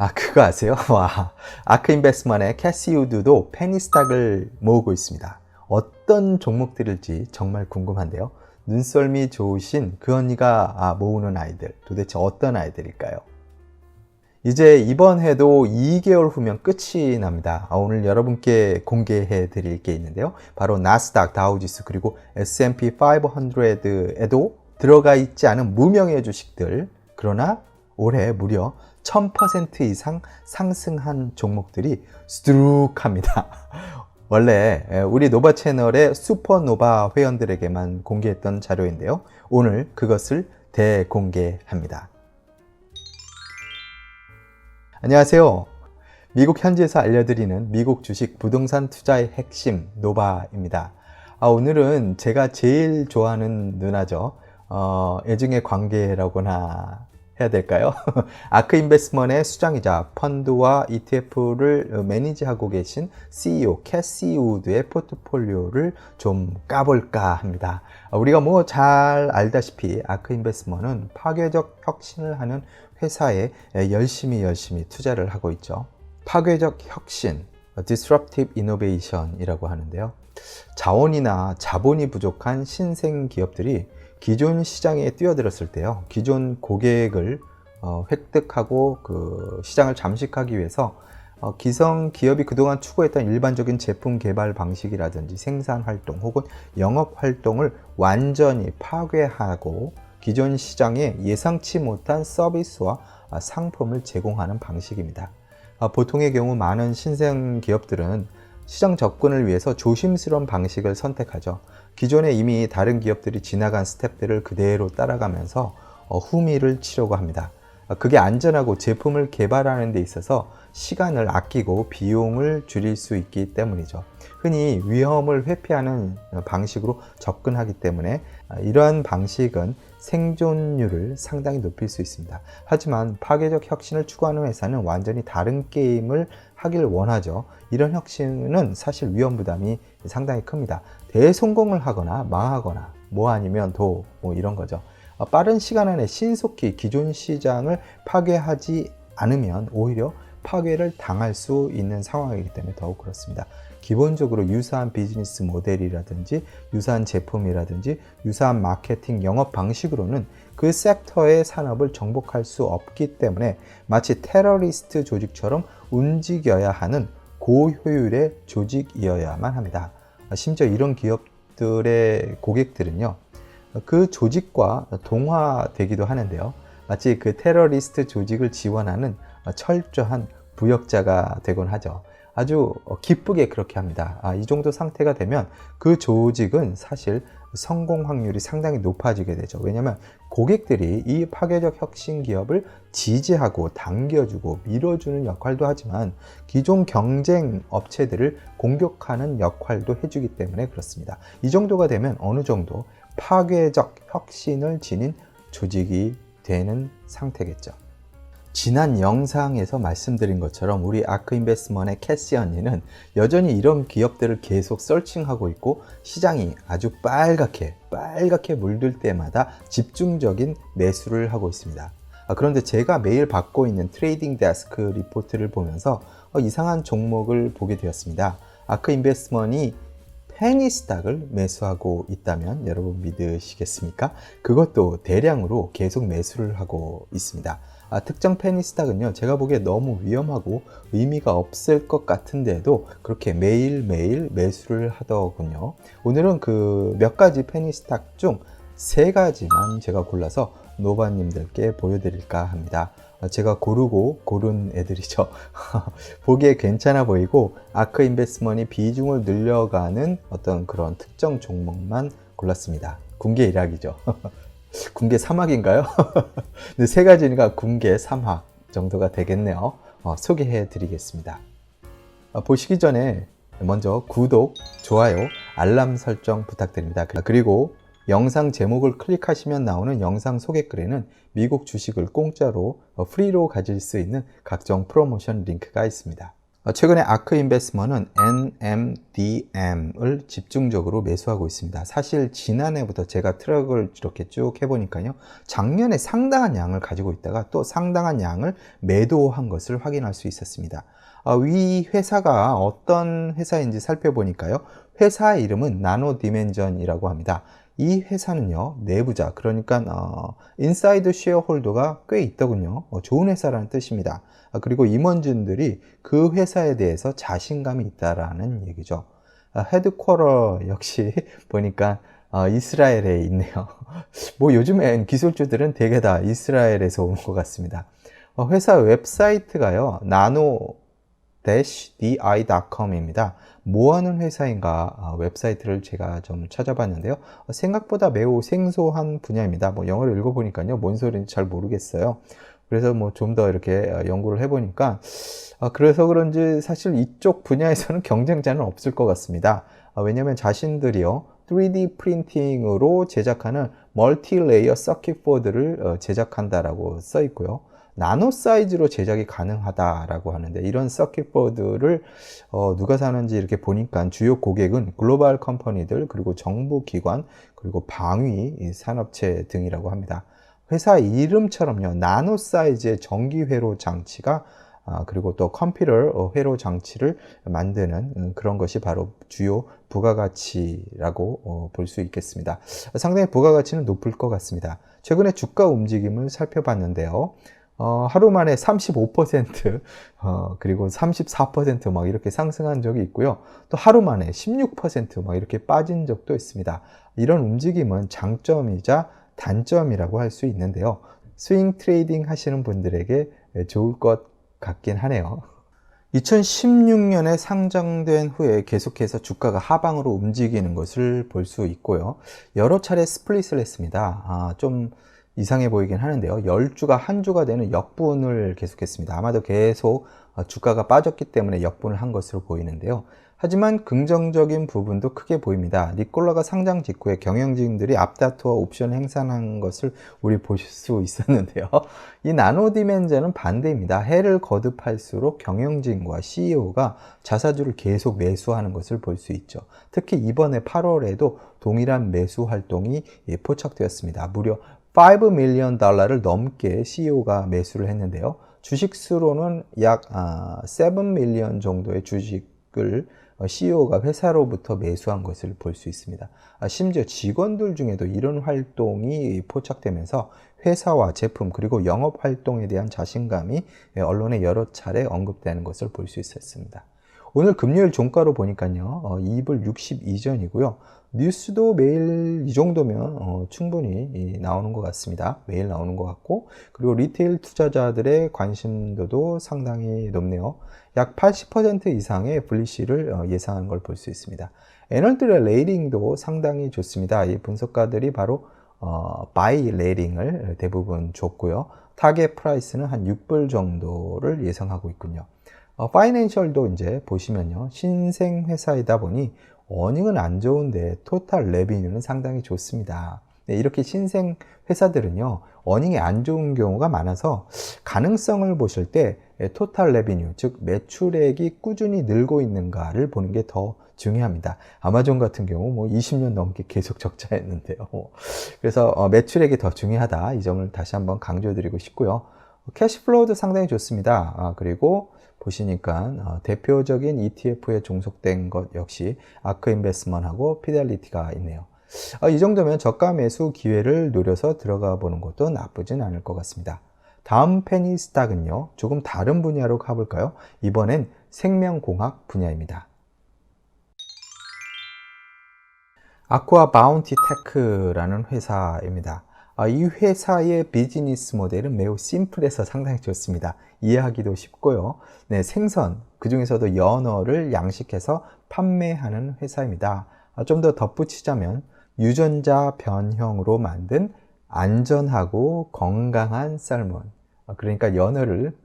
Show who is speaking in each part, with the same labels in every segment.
Speaker 1: 그거 아세요? 와, 아크 인베스트먼의 캐시 우드도 페니 스탁을 모으고 있습니다. 어떤 종목들일지 정말 궁금한데요. 눈썰미 좋으신 그 언니가 모으는 아이들, 도대체 어떤 아이들일까요? 이제 이번 해도 2개월 후면 끝이 납니다. 오늘 여러분께 공개해 드릴 게 있는데요. 바로 나스닥, 다우지수, 그리고 S&P 500에도 들어가 있지 않은 무명의 주식들, 그러나 올해 무려 1000% 이상 상승한 종목들이 수두룩합니다. 원래 우리 노바 채널의 슈퍼노바 회원들에게만 공개했던 자료인데요. 오늘 그것을 대공개합니다. 안녕하세요. 미국 현지에서 알려드리는 미국 주식 부동산 투자의 핵심 노바입니다. 오늘은 제가 제일 좋아하는 누나죠. 애증의 관계라고나 해야 될까요? 아크 인베스트먼의 수장이자 펀드와 ETF를 매니지하고 계신 CEO 캐시 우드의 포트폴리오를 좀 까볼까 합니다. 우리가 뭐 잘 알다시피 아크 인베스트먼은 파괴적 혁신을 하는 회사에 열심히 투자를 하고 있죠. 파괴적 혁신, disruptive innovation이라고 하는데요. 자원이나 자본이 부족한 신생 기업들이 기존 시장에 뛰어들었을 때요, 기존 고객을 획득하고 그 시장을 잠식하기 위해서 기성 기업이 그동안 추구했던 일반적인 제품 개발 방식이라든지 생산 활동 혹은 영업 활동을 완전히 파괴하고 기존 시장에 예상치 못한 서비스와 상품을 제공하는 방식입니다. 보통의 경우 많은 신생 기업들은 시장 접근을 위해서 조심스러운 방식을 선택하죠. 기존에 이미 다른 기업들이 지나간 스텝들을 그대로 따라가면서 후미를 치려고 합니다. 그게 안전하고 제품을 개발하는 데 있어서 시간을 아끼고 비용을 줄일 수 있기 때문이죠. 흔히 위험을 회피하는 방식으로 접근하기 때문에 이러한 방식은 생존율을 상당히 높일 수 있습니다. 하지만 파괴적 혁신을 추구하는 회사는 완전히 다른 게임을 하길 원하죠. 이런 혁신은 사실 위험 부담이 상당히 큽니다. 대성공을 하거나 망하거나 뭐 아니면 뭐 이런 거죠. 빠른 시간 안에 신속히 기존 시장을 파괴하지 않으면 오히려 파괴를 당할 수 있는 상황이기 때문에 더욱 그렇습니다. 기본적으로 유사한 비즈니스 모델이라든지 유사한 제품이라든지 유사한 마케팅 영업 방식으로는 그 섹터의 산업을 정복할 수 없기 때문에 마치 테러리스트 조직처럼 움직여야 하는 고효율의 조직이어야만 합니다. 심지어 이런 기업들의 고객들은요, 그 조직과 동화되기도 하는데요. 마치 그 테러리스트 조직을 지원하는 철저한 부역자가 되곤 하죠. 아주 기쁘게 그렇게 합니다. 이 정도 상태가 되면 그 조직은 사실 성공 확률이 상당히 높아지게 되죠. 왜냐하면 고객들이 이 파괴적 혁신 기업을 지지하고 당겨주고 밀어주는 역할도 하지만 기존 경쟁 업체들을 공격하는 역할도 해주기 때문에 그렇습니다. 이 정도가 되면 어느 정도 파괴적 혁신을 지닌 조직이 되는 상태겠죠. 지난 영상에서 말씀드린 것처럼 우리 아크 인베스트먼의 캐시 언니는 여전히 이런 기업들을 계속 서칭하고 있고 시장이 아주 빨갛게 물들 때마다 집중적인 매수를 하고 있습니다. 그런데 제가 매일 받고 있는 트레이딩 데스크 리포트를 보면서 이상한 종목을 보게 되었습니다. 아크 인베스트먼이 페니 스탁을 매수하고 있다면 여러분 믿으시겠습니까? 그것도 대량으로 계속 매수를 하고 있습니다. 특정 페니 스탁은요, 제가 보기에 너무 위험하고 의미가 없을 것 같은데도 그렇게 매일매일 매수를 하더군요. 오늘은 그 몇 가지 페니 스탁 중 3가지만 제가 골라서 노바님들께 보여드릴까 합니다. 제가 고른 애들이죠. 보기에 괜찮아 보이고 아크 인베스트먼이 비중을 늘려가는 어떤 그런 특정 종목만 골랐습니다. 군계 일학이죠. 군계 3학인가요? 근데 3가지니까 군계 3학 정도가 되겠네요. 소개해 드리겠습니다. 보시기 전에 먼저 구독, 좋아요, 알람 설정 부탁드립니다. 그리고 영상 제목을 클릭하시면 나오는 영상 소개글에는 미국 주식을 공짜로 프리로 가질 수 있는 각종 프로모션 링크가 있습니다. 최근에 아크 인베스트먼트는 NMDM을 집중적으로 매수하고 있습니다. 사실 지난해부터 제가 트랙을 이렇게 쭉 해보니까요, 작년에 상당한 양을 가지고 있다가 또 상당한 양을 매도한 것을 확인할 수 있었습니다. 이 회사가 어떤 회사인지 살펴보니까요, 회사 이름은 나노디멘전이라고 합니다. 이 회사는요, 내부자, 그러니까 인사이드 쉐어홀더가 꽤 있더군요. 좋은 회사라는 뜻입니다. 그리고 임원진들이 그 회사에 대해서 자신감이 있다라는 얘기죠. 헤드쿼터 역시 보니까 이스라엘에 있네요. 뭐 요즘엔 기술주들은 대개 다 이스라엘에서 온 것 같습니다. 회사 웹사이트가요, nano-di.com입니다. 뭐 하는 회사인가 웹사이트를 제가 좀 찾아봤는데요. 생각보다 매우 생소한 분야입니다. 뭐 영어를 읽어보니까요, 뭔 소리인지 잘 모르겠어요. 그래서 뭐 좀 더 이렇게 연구를 해보니까 그래서 그런지 사실 이쪽 분야에서는 경쟁자는 없을 것 같습니다. 왜냐하면 자신들이요, 3D 프린팅으로 제작하는 멀티레이어 서킷 보드를 제작한다라고 써 있고요. 나노 사이즈로 제작이 가능하다라고 하는데, 이런 서킷 보드를 누가 사는지 이렇게 보니까 주요 고객은 글로벌 컴퍼니들, 그리고 정부 기관, 그리고 방위 산업체 등이라고 합니다. 회사 이름처럼요, 나노 사이즈의 전기 회로 장치가 그리고 또 컴퓨터 회로 장치를 만드는 그런 것이 바로 주요 부가가치라고 볼 수 있겠습니다. 상당히 부가가치는 높을 것 같습니다. 최근에 주가 움직임을 살펴봤는데요. 하루 만에 35%, 그리고 34% 이렇게 상승한 적이 있고요. 또 하루 만에 16% 이렇게 빠진 적도 있습니다. 이런 움직임은 장점이자 단점이라고 할 수 있는데요. 스윙 트레이딩 하시는 분들에게 좋을 것 같긴 하네요. 2016년에 상장된 후에 계속해서 주가가 하방으로 움직이는 것을 볼 수 있고요. 여러 차례 스플릿을 했습니다. 좀 이상해 보이긴 하는데요. 10주가 한 주가 되는 역분을 계속했습니다. 아마도 계속 주가가 빠졌기 때문에 역분을 한 것으로 보이는데요. 하지만 긍정적인 부분도 크게 보입니다. 니콜라가 상장 직후에 경영진들이 앞다투어 옵션 행사한 것을 우리 볼 수 있었는데요. 이 나노디멘전은 반대입니다. 해를 거듭할수록 경영진과 CEO가 자사주를 계속 매수하는 것을 볼 수 있죠. 특히 이번에 8월에도 동일한 매수 활동이 포착되었습니다. 무려 $5 밀리언 넘게 CEO가 매수를 했는데요. 주식수로는 약 7 밀리언 정도의 주식을 CEO가 회사로부터 매수한 것을 볼 수 있습니다. 심지어 직원들 중에도 이런 활동이 포착되면서 회사와 제품, 그리고 영업 활동에 대한 자신감이 언론에 여러 차례 언급되는 것을 볼 수 있었습니다. 오늘 금요일 종가로 보니까요, 2불 62전이고요. 뉴스도 매일 이 정도면 충분히 나오는 것 같습니다. 매일 나오는 것 같고, 그리고 리테일 투자자들의 관심도도 상당히 높네요. 약 80% 이상의 불리시를 예상하는 걸 볼 수 있습니다. 애널들의 레이팅도 상당히 좋습니다. 이 분석가들이 바로 바이 레이팅을 대부분 줬고요. 타겟 프라이스는 한 6불 정도를 예상하고 있군요. 파이낸셜도 이제 보시면요, 신생 회사이다 보니 어닝은 안 좋은데 토탈 레비뉴는 상당히 좋습니다. 네, 이렇게 신생 회사들은요, 어닝이 안 좋은 경우가 많아서 가능성을 보실 때 토탈 레비뉴, 즉 매출액이 꾸준히 늘고 있는가를 보는 게 더 중요합니다. 아마존 같은 경우 뭐 20년 넘게 계속 적자였는데요. 그래서 매출액이 더 중요하다, 이 점을 다시 한번 강조드리고 싶고요. 캐시플로우도 상당히 좋습니다. 그리고 보시니까 대표적인 ETF에 종속된 것 역시 아크 인베스트먼트하고 피델리티가 있네요. 이 정도면 저가 매수 기회를 노려서 들어가 보는 것도 나쁘진 않을 것 같습니다. 다음 페니 스탁은요, 조금 다른 분야로 가볼까요? 이번엔 생명공학 분야입니다. 아쿠아 바운티 테크라는 회사입니다. 이 회사의 비즈니스 모델은 매우 심플해서 상당히 좋습니다. 이해하기도 쉽고요. 네, 생선, 그 중에서도 연어를 양식해서 판매하는 회사입니다. 좀 더 덧붙이자면 유전자 변형으로 만든 안전하고 건강한 살몬, 그러니까 연어를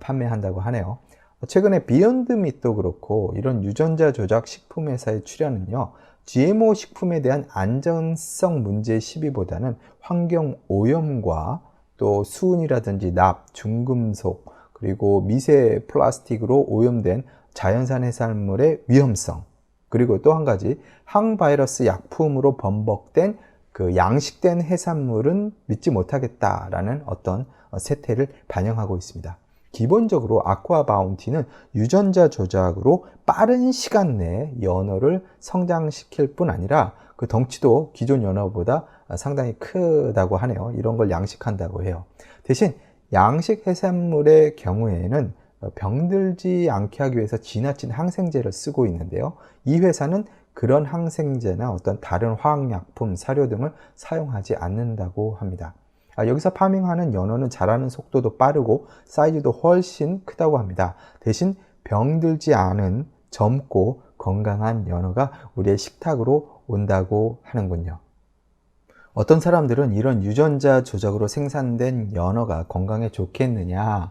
Speaker 1: 판매한다고 하네요. 최근에 비욘드 밋도 그렇고 이런 유전자 조작 식품 회사의 출연은요, GMO 식품에 대한 안전성 문제 시비보다는 환경 오염과 또 수은이라든지 납, 중금속, 그리고 미세 플라스틱으로 오염된 자연산 해산물의 위험성, 그리고 또 한 가지 항바이러스 약품으로 범벅된 그 양식된 해산물은 믿지 못하겠다라는 어떤 세태를 반영하고 있습니다. 기본적으로 아쿠아 바운티는 유전자 조작으로 빠른 시간 내에 연어를 성장시킬 뿐 아니라 그 덩치도 기존 연어보다 상당히 크다고 하네요. 이런 걸 양식한다고 해요. 대신 양식 해산물의 경우에는 병들지 않게 하기 위해서 지나친 항생제를 쓰고 있는데요. 이 회사는 그런 항생제나 어떤 다른 화학약품, 사료 등을 사용하지 않는다고 합니다. 여기서 파밍하는 연어는 자라는 속도도 빠르고 사이즈도 훨씬 크다고 합니다. 대신 병들지 않은 젊고 건강한 연어가 우리의 식탁으로 온다고 하는군요. 어떤 사람들은 이런 유전자 조작으로 생산된 연어가 건강에 좋겠느냐,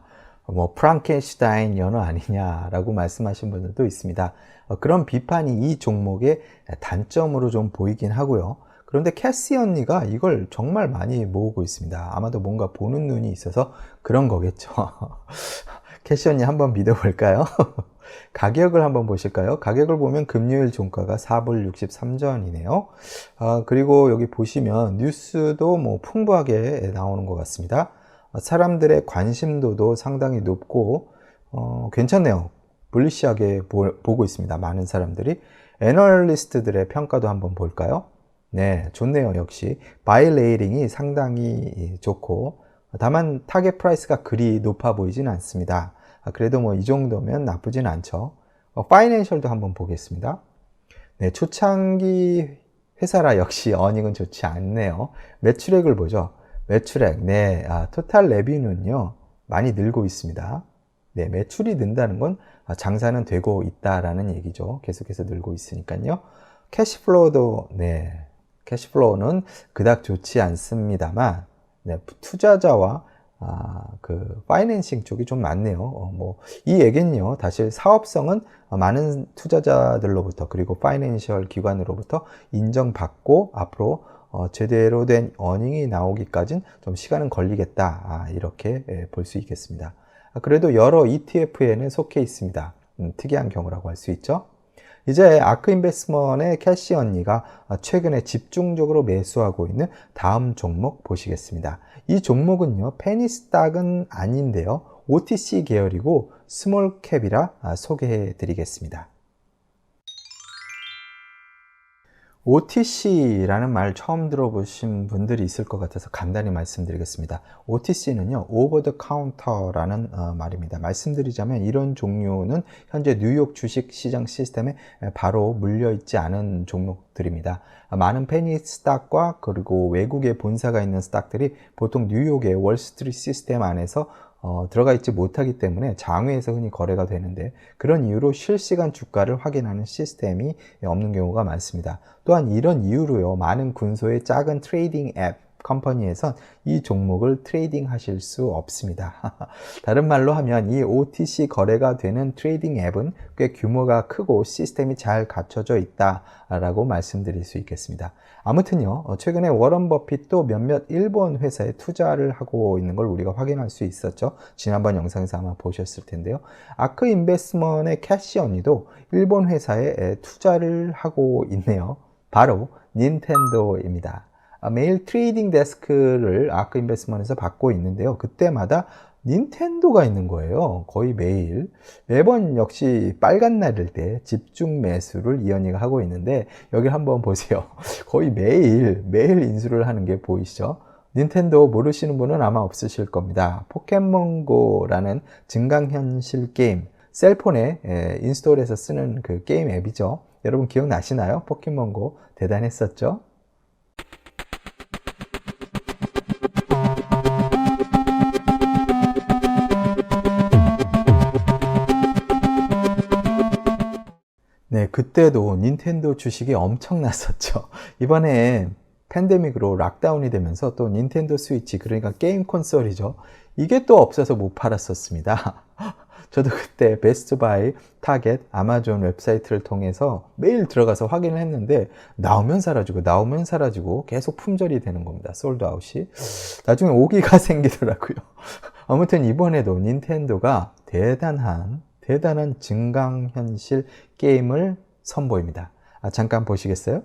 Speaker 1: 프랑켄슈타인 연어 아니냐라고 말씀하신 분들도 있습니다. 그런 비판이 이 종목의 단점으로 좀 보이긴 하고요. 그런데 캐시 언니가 이걸 정말 많이 모으고 있습니다. 아마도 뭔가 보는 눈이 있어서 그런 거겠죠. 캐시 언니 한번 믿어볼까요? 가격을 한번 보실까요? 가격을 보면 금요일 종가가 4불 63전이네요. 그리고 여기 보시면 뉴스도 뭐 풍부하게 나오는 것 같습니다. 사람들의 관심도도 상당히 높고 괜찮네요. 불리시하게 보고 있습니다. 많은 사람들이. 애널리스트들의 평가도 한번 볼까요? 네, 좋네요. 역시 바이 레이팅이 상당히 좋고, 다만 타겟 프라이스가 그리 높아 보이진 않습니다. 그래도 뭐 이 정도면 나쁘진 않죠. 파이낸셜도 한번 보겠습니다. 네, 초창기 회사라 역시 어닝은 좋지 않네요. 매출액을 보죠. 매출액, 네, 토탈 레비뉴는요 많이 늘고 있습니다. 네, 매출이 는다는 건 장사는 되고 있다라는 얘기죠. 계속해서 늘고 있으니까요. 캐시플로우도, 네, 캐시플로우는 그닥 좋지 않습니다만, 네, 투자자와 그 파이낸싱 쪽이 좀 많네요. 이 얘기는요, 사실 사업성은 많은 투자자들로부터 그리고 파이낸셜 기관으로부터 인정받고 앞으로 제대로 된 어닝이 나오기까지는 좀 시간은 걸리겠다, 이렇게 볼 수 있겠습니다. 그래도 여러 ETF에는 속해 있습니다. 특이한 경우라고 할 수 있죠. 이제 아크 인베스트먼의 캐시 언니가 최근에 집중적으로 매수하고 있는 다음 종목 보시겠습니다. 이 종목은요, 페니스닥은 아닌데요, OTC 계열이고 스몰캡이라 소개해 드리겠습니다. OTC라는 말 처음 들어보신 분들이 있을 것 같아서 간단히 말씀드리겠습니다. OTC는요, 오버 더 카운터라는 말입니다. 말씀드리자면 이런 종류는 현재 뉴욕 주식 시장 시스템에 바로 물려있지 않은 종목들입니다. 많은 페니 스탁과 그리고 외국에 본사가 있는 스탁들이 보통 뉴욕의 월스트리트 시스템 안에서 들어가 있지 못하기 때문에 장외에서 흔히 거래가 되는데, 그런 이유로 실시간 주가를 확인하는 시스템이 없는 경우가 많습니다. 또한 이런 이유로요, 많은 군소의 작은 트레이딩 앱 컴퍼니에선 이 종목을 트레이딩 하실 수 없습니다. 다른 말로 하면 이 OTC 거래가 되는 트레이딩 앱은 꽤 규모가 크고 시스템이 잘 갖춰져 있다라고 말씀드릴 수 있겠습니다. 아무튼요, 최근에 워런 버핏도 몇몇 일본 회사에 투자를 하고 있는 걸 우리가 확인할 수 있었죠. 지난번 영상에서 아마 보셨을 텐데요. 아크 인베스트먼의 캐시 언니도 일본 회사에 투자를 하고 있네요. 바로 닌텐도입니다. 매일 트레이딩 데스크를 아크 인베스트먼에서 받고 있는데요. 그때마다 닌텐도가 있는 거예요. 거의 매일. 매번 역시 빨간 날일 때 집중 매수를 이 언니가 하고 있는데, 여기 한번 보세요. 거의 매일 인수를 하는 게 보이시죠? 닌텐도 모르시는 분은 아마 없으실 겁니다. 포켓몬고라는 증강현실 게임, 셀폰에 인스톨해서 쓰는 그 게임 앱이죠. 여러분 기억나시나요? 포켓몬고 대단했었죠? 네, 그때도 닌텐도 주식이 엄청났었죠. 이번에 팬데믹으로 락다운이 되면서 또 닌텐도 스위치, 그러니까 게임 콘솔이죠, 이게 또 없어서 못 팔았었습니다. 저도 그때 베스트바이, 타겟, 아마존 웹사이트를 통해서 매일 들어가서 확인을 했는데 나오면 사라지고 계속 품절이 되는 겁니다. 솔드아웃이. 나중에 오기가 생기더라고요. 아무튼 이번에도 닌텐도가 대단한 증강현실 게임을 선보입니다. 잠깐 보시겠어요?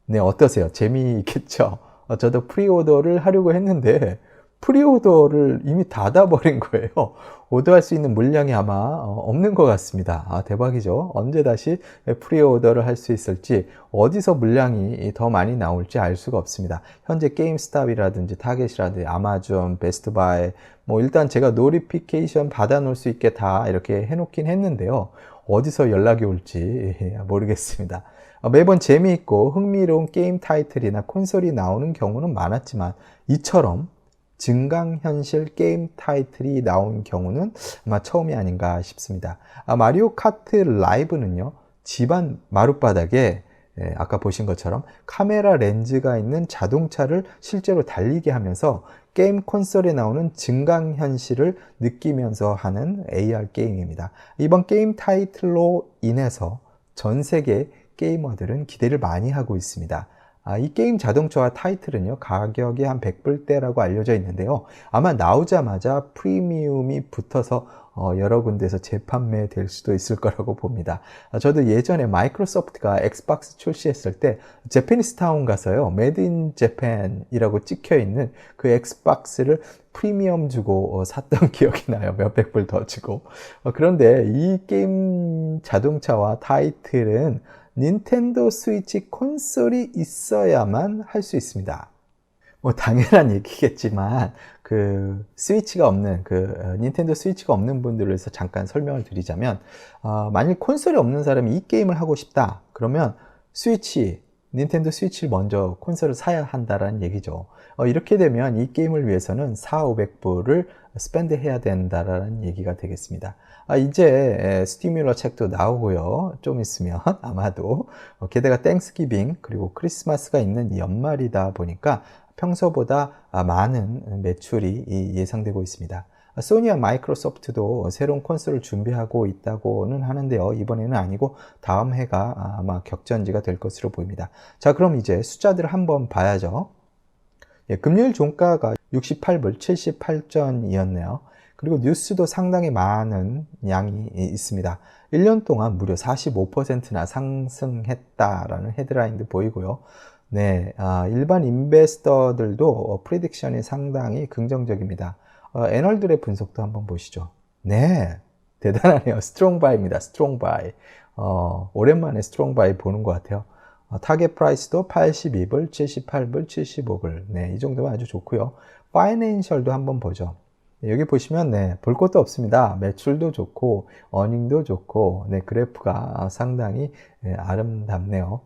Speaker 1: 네, 어떠세요? 재미있겠죠? 저도 프리오더를 하려고 했는데 프리오더를 이미 닫아버린 거예요. 오더할 수 있는 물량이 아마 없는 것 같습니다. 대박이죠? 언제 다시 프리오더를 할 수 있을지, 어디서 물량이 더 많이 나올지 알 수가 없습니다. 현재 게임스탑이라든지 타겟이라든지 아마존, 베스트바이, 뭐 일단 제가 노티피케이션 받아 놓을 수 있게 다 이렇게 해놓긴 했는데요. 어디서 연락이 올지 모르겠습니다. 매번 재미있고 흥미로운 게임 타이틀이나 콘솔이 나오는 경우는 많았지만 이처럼 증강현실 게임 타이틀이 나온 경우는 아마 처음이 아닌가 싶습니다. 마리오 카트 라이브는요, 집안 마룻바닥에 아까 보신 것처럼 카메라 렌즈가 있는 자동차를 실제로 달리게 하면서 게임 콘솔에 나오는 증강현실을 느끼면서 하는 AR 게임입니다. 이번 게임 타이틀로 인해서 전 세계 게이머들은 기대를 많이 하고 있습니다. 이 게임 자동차와 타이틀은요, 가격이 한 100불대라고 알려져 있는데요. 아마 나오자마자 프리미엄이 붙어서 여러 군데에서 재판매될 수도 있을 거라고 봅니다. 저도 예전에 마이크로소프트가 엑스박스 출시했을 때 재패니스 타운 가서요, 메이드 인 재팬이라고 찍혀 있는 그 엑스박스를 프리미엄 주고 샀던 기억이 나요. 몇백 불 더 주고. 그런데 이 게임 자동차와 타이틀은 닌텐도 스위치 콘솔이 있어야만 할 수 있습니다. 뭐 당연한 얘기겠지만 스위치가 없는 닌텐도 스위치가 없는 분들을 위해서 잠깐 설명을 드리자면, 만일 콘솔이 없는 사람이 이 게임을 하고 싶다 그러면 닌텐도 스위치를 먼저 콘솔을 사야 한다라는 얘기죠. 이렇게 되면 이 게임을 위해서는 400~500불을 스펜드 해야 된다라는 얘기가 되겠습니다. 이제 스티뮬러 책도 나오고요. 좀 있으면 아마도 게다가 땡스기빙 그리고 크리스마스가 있는 연말이다 보니까 평소보다 많은 매출이 예상되고 있습니다. 소니와 마이크로소프트도 새로운 콘솔을 준비하고 있다고는 하는데요. 이번에는 아니고 다음 해가 아마 격전지가 될 것으로 보입니다. 자, 그럼 이제 숫자들을 한번 봐야죠. 금요일 종가가 68불 78전이었네요. 그리고 뉴스도 상당히 많은 양이 있습니다. 1년 동안 무려 45%나 상승했다라는 헤드라인도 보이고요. 네, 일반 인베스터들도 프리딕션이 상당히 긍정적입니다. 애널들의 분석도 한번 보시죠. 네, 대단하네요. 스트롱바이입니다. 스트롱바이. 오랜만에 스트롱바이 보는 것 같아요. 타겟 프라이스도 82불, 78불, 75불. 네, 이 정도면 아주 좋고요. 파이낸셜도 한번 보죠. 여기 보시면 볼 것도 없습니다. 매출도 좋고 어닝도 좋고 그래프가 상당히 아름답네요.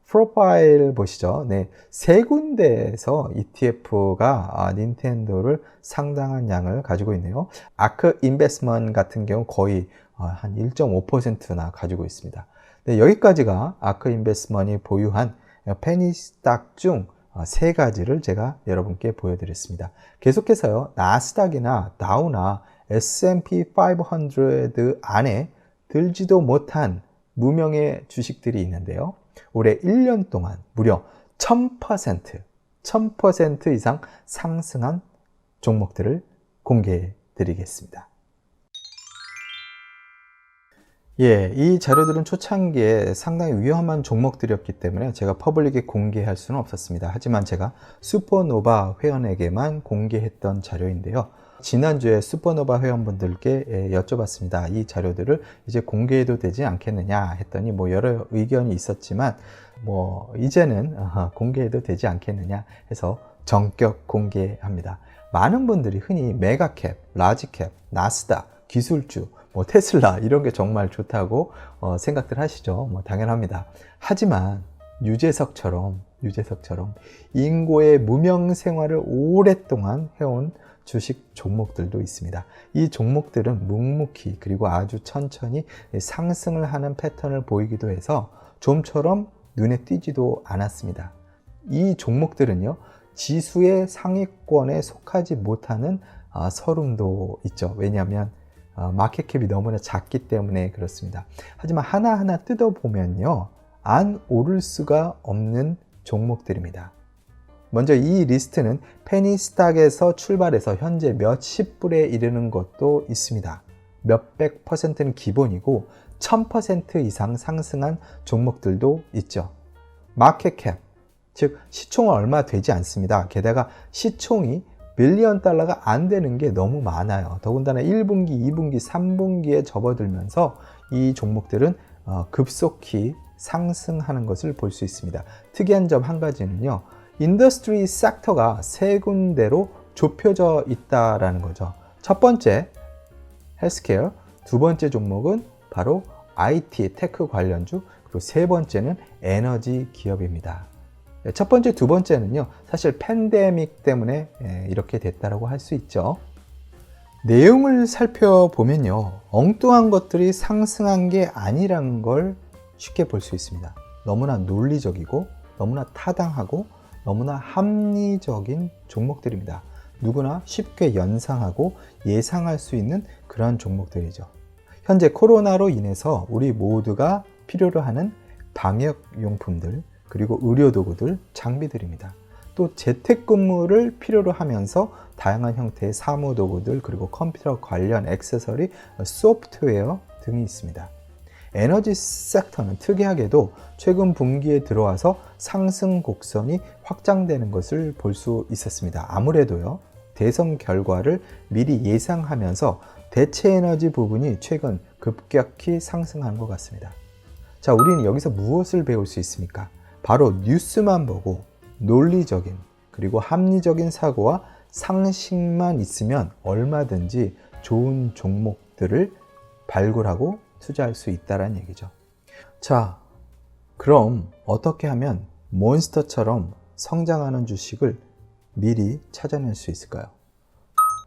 Speaker 1: 프로파일 보시죠. 세 군데에서 ETF가 닌텐도를 상당한 양을 가지고 있네요. 아크 인베스먼트 같은 경우 거의 한 1.5%나 가지고 있습니다. 여기까지가 아크 인베스먼트이 보유한 페니 스탁 중 세 가지를 제가 여러분께 보여드렸습니다. 계속해서요, 나스닥이나 다우나 S&P 500 안에 들지도 못한 무명의 주식들이 있는데요. 올해 1년 동안 무려 1000% 이상 상승한 종목들을 공개해 드리겠습니다. 예, 이 자료들은 초창기에 상당히 위험한 종목들이었기 때문에 제가 퍼블릭에 공개할 수는 없었습니다. 하지만 제가 슈퍼노바 회원에게만 공개했던 자료인데요. 지난주에 슈퍼노바 회원분들께 여쭤봤습니다. 이 자료들을 이제 공개해도 되지 않겠느냐 했더니 여러 의견이 있었지만 이제는 공개해도 되지 않겠느냐 해서 전격 공개합니다. 많은 분들이 흔히 메가캡, 라지캡, 나스닥, 기술주, 테슬라 이런 게 정말 좋다고 생각들 하시죠. 당연합니다. 하지만 유재석처럼 인고의 무명 생활을 오랫동안 해온 주식 종목들도 있습니다. 이 종목들은 묵묵히 그리고 아주 천천히 상승을 하는 패턴을 보이기도 해서 좀처럼 눈에 띄지도 않았습니다. 이 종목들은요, 지수의 상위권에 속하지 못하는 서름도 있죠. 왜냐하면 마켓캡이 너무나 작기 때문에 그렇습니다. 하지만 하나하나 뜯어보면요, 안 오를 수가 없는 종목들입니다. 먼저 이 리스트는 페니스탁에서 출발해서 현재 몇십 불에 이르는 것도 있습니다. 몇백 %는 기본이고 1000% 이상 상승한 종목들도 있죠. 마켓캡, 즉 시총은 얼마 되지 않습니다. 게다가 시총이 빌리언 달러가 안 되는 게 너무 많아요. 더군다나 1분기, 2분기, 3분기에 접어들면서 이 종목들은 급속히 상승하는 것을 볼 수 있습니다. 특이한 점 한 가지는요, 인더스트리 섹터가 세 군데로 좁혀져 있다라는 거죠. 첫 번째, 헬스케어, 두 번째 종목은 바로 IT, 테크 관련주, 그리고 세 번째는 에너지 기업입니다. 첫 번째, 두 번째는요, 사실 팬데믹 때문에 이렇게 됐다라고 할 수 있죠. 내용을 살펴보면요, 엉뚱한 것들이 상승한 게 아니라는 걸 쉽게 볼 수 있습니다. 너무나 논리적이고 너무나 타당하고 너무나 합리적인 종목들입니다. 누구나 쉽게 연상하고 예상할 수 있는 그런 종목들이죠. 현재 코로나로 인해서 우리 모두가 필요로 하는 방역용품들, 그리고 의료도구들, 장비들입니다. 또 재택근무를 필요로 하면서 다양한 형태의 사무도구들, 그리고 컴퓨터 관련 액세서리, 소프트웨어 등이 있습니다. 에너지 섹터는 특이하게도 최근 분기에 들어와서 상승 곡선이 확장되는 것을 볼 수 있었습니다. 아무래도요, 대선 결과를 미리 예상하면서 대체 에너지 부분이 최근 급격히 상승한 것 같습니다. 자, 우리는 여기서 무엇을 배울 수 있습니까? 바로 뉴스만 보고 논리적인 그리고 합리적인 사고와 상식만 있으면 얼마든지 좋은 종목들을 발굴하고 투자할 수 있다는 얘기죠. 자, 그럼 어떻게 하면 몬스터처럼 성장하는 주식을 미리 찾아낼 수 있을까요?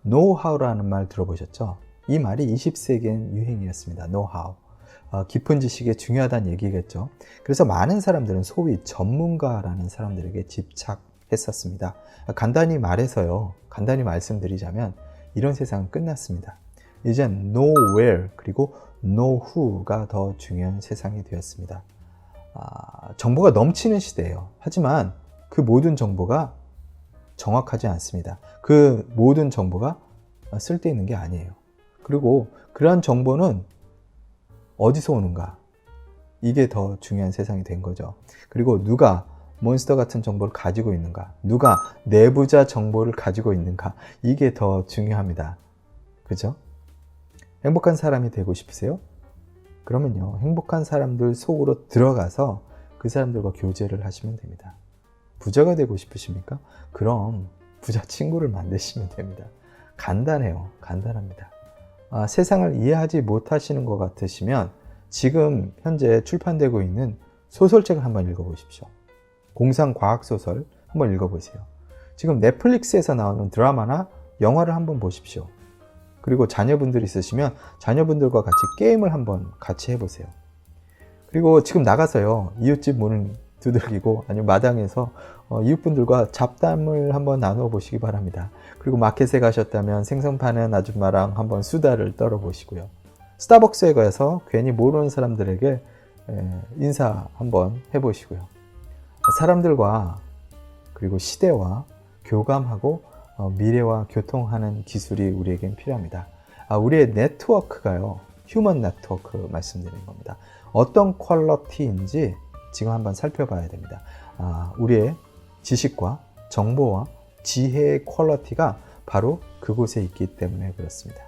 Speaker 1: 노하우라는 말 들어보셨죠? 이 말이 20세기엔 유행이었습니다. 노하우. 깊은 지식이 중요하다는 얘기겠죠. 그래서 많은 사람들은 소위 전문가라는 사람들에게 집착했었습니다. 간단히 말해서요, 간단히 말씀드리자면 이런 세상은 끝났습니다. 이젠 know where 그리고 know who가 더 중요한 세상이 되었습니다. 정보가 넘치는 시대예요. 하지만 그 모든 정보가 정확하지 않습니다. 그 모든 정보가 쓸데있는 게 아니에요. 그리고 그러한 정보는 어디서 오는가? 이게 더 중요한 세상이 된 거죠. 그리고 누가 몬스터 같은 정보를 가지고 있는가? 누가 내부자 정보를 가지고 있는가? 이게 더 중요합니다. 그죠? 행복한 사람이 되고 싶으세요? 그러면요, 행복한 사람들 속으로 들어가서 그 사람들과 교제를 하시면 됩니다. 부자가 되고 싶으십니까? 그럼 부자 친구를 만드시면 됩니다. 간단해요. 간단합니다. 세상을 이해하지 못하시는 것 같으시면 지금 현재 출판되고 있는 소설책을 한번 읽어보십시오. 공상과학소설 한번 읽어보세요. 지금 넷플릭스에서 나오는 드라마나 영화를 한번 보십시오. 그리고 자녀분들 있으시면 자녀분들과 같이 게임을 한번 같이 해보세요. 그리고 지금 나가서요, 이웃집 문을 두들기고 아니면 마당에서 이웃분들과 잡담을 한번 나누어 보시기 바랍니다. 그리고 마켓에 가셨다면 생선 파는 아줌마랑 한번 수다를 떨어 보시고요. 스타벅스에 가서 괜히 모르는 사람들에게 인사 한번 해보시고요. 사람들과 그리고 시대와 교감하고 미래와 교통하는 기술이 우리에겐 필요합니다. 우리의 네트워크가요, 휴먼 네트워크 말씀드리는 겁니다. 어떤 퀄리티인지 지금 한번 살펴봐야 됩니다. 우리의 지식과 정보와 지혜의 퀄리티가 바로 그곳에 있기 때문에 그렇습니다.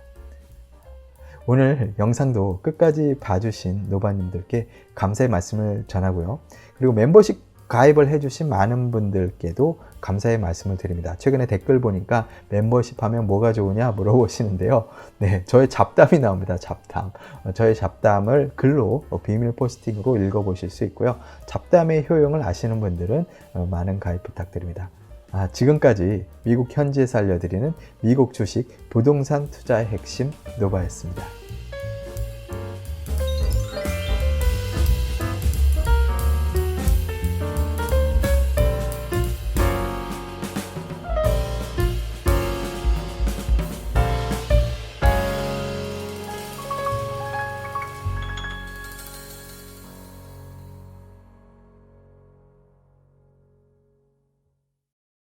Speaker 1: 오늘 영상도 끝까지 봐주신 노바님들께 감사의 말씀을 전하고요. 그리고 멤버십 가입을 해주신 많은 분들께도 감사의 말씀을 드립니다. 최근에 댓글 보니까 멤버십 하면 뭐가 좋으냐 물어보시는데요. 네, 저의 잡담이 나옵니다. 잡담. 저의 잡담을 글로 비밀 포스팅으로 읽어보실 수 있고요. 잡담의 효용을 아시는 분들은 많은 가입 부탁드립니다. 지금까지 미국 현지에서 알려드리는 미국 주식 부동산 투자의 핵심 노바였습니다.